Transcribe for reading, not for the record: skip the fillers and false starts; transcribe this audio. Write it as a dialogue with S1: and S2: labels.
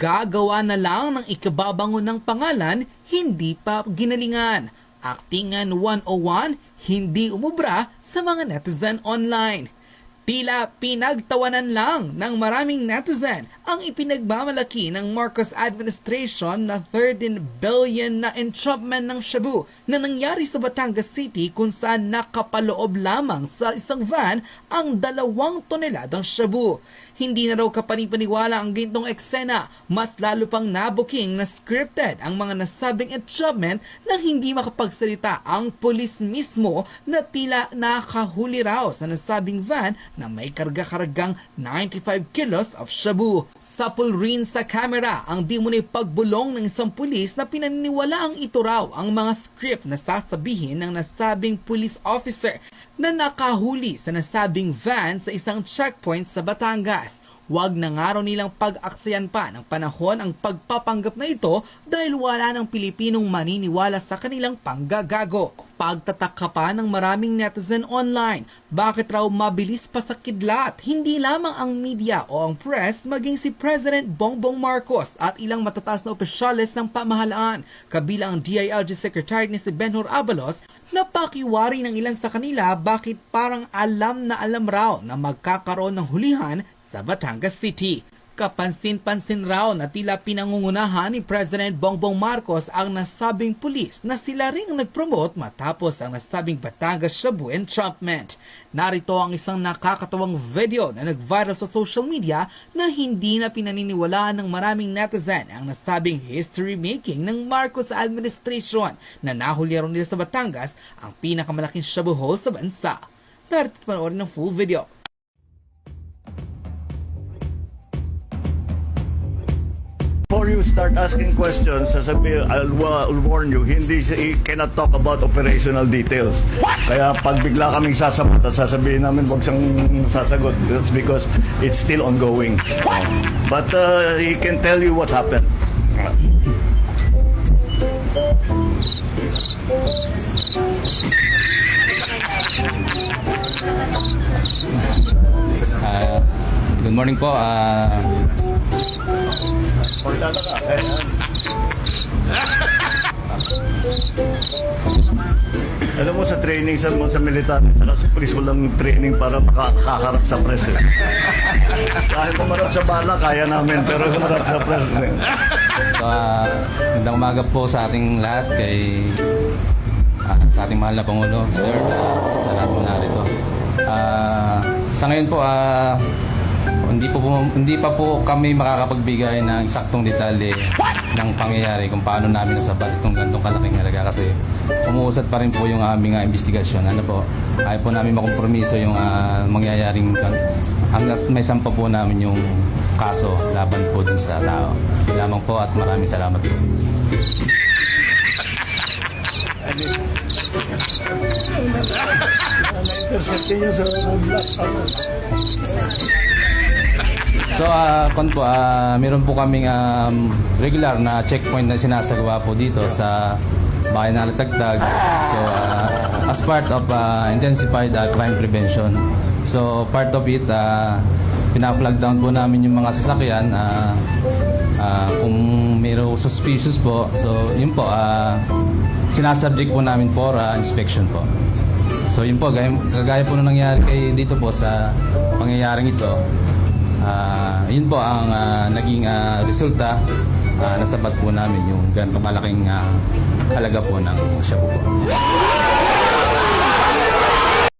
S1: Gagawa na lang ng ikababango ng pangalan, hindi pa ginalingan. Aktingan 101, hindi umubra sa mga netizen online. Tila pinagtawanan lang ng maraming netizen ang ipinagmamalaki ng Marcos administration na 13 billion na entrapment ng shabu na nangyari sa Batangas City kung saan nakapaloob lamang sa isang van ang 2 toneladang shabu. Hindi na raw kapanipaniwala ang gintong eksena, mas lalo pang nabuking na scripted ang mga nasabing entrapment nang hindi makapagsalita ang pulis mismo na tila nakahuli raw sa nasabing van na may karga-kargang 95 kilos of shabu. Sapul rin sa kamera ang di muna'y pagbulong ng isang pulis na pinaniniwalaang ito raw ang mga script na sasabihin ng nasabing police officer na nakahuli sa nasabing van sa isang checkpoint sa Batangas. Huwag na nga raw nilang pag-aksayan pa ng panahon ang pagpapanggap na ito dahil wala ng Pilipinong maniniwala sa kanilang panggagago. Pagtataka pa ng maraming netizen online, bakit raw mabilis pa sa kidlat hindi lamang ang media o ang press maging si President Bongbong Marcos at ilang matataas na opisyales ng pamahalaan, kabilang ang DILG Secretary ni si Benhur Abalos, na pakiwari ng ilan sa kanila bakit parang alam na alam raw na magkakaroon ng hulihan sa Batangas City. Kapansin-pansin raw na tila pinangungunahan ni President Bongbong Marcos ang nasabing pulis na sila ring nag-promote matapos ang nasabing Batangas Shabu entrapment. Narito ang isang nakakatawang video na nag-viral sa social media na hindi na pinaniniwalaan ng maraming netizen ang nasabing history-making ng Marcos administration na nahuli rin nila sa Batangas ang pinakamalaking shabu hall sa bansa. Narito panoorin ng full video.
S2: Before you start asking questions, I'll warn you, he cannot talk about operational details. Kaya pag bigla kaming sasabat at sasabihin namin huwag siyang sasagot, that's because it's still ongoing. But he can tell you what happened.
S3: Good morning po.
S2: Alam mo, sa training sa militar, sa police, walang training para makakaharap sa press. Kahit kumarap sa bala, kaya namin, pero kumarap sa press.
S3: So, magandang umaga po sa ating lahat, sa ating mahal na Pangulo, sir, sa lahat mo narito. Sa ngayon po, hindi pa po kami makakapagbigay ng eksaktong detalye ng pangyayari kung paano namin nasabat itong ganitong kalaking halaga kasi umuusad pa rin po yung aming investigasyon. Ayaw po namin makompromiso yung mangyayaring hanggat may sampa po namin yung kaso laban po dun sa tao. Lamang po at maraming salamat po. So, meron po kaming regular na checkpoint na sinasagawa po dito sa bayan na Latagtag. So, as part of intensified crime prevention. So, part of it, pina-flag down po namin yung mga sasakyan kung mayroong suspicious po. So, yun po, sinasubject po namin for inspection po. So, yun po, kagaya po na nangyari dito po sa pangyayaring ito. Yun po ang naging resulta. Nasabat po namin yung ganitong malaking halaga po ng shabu po.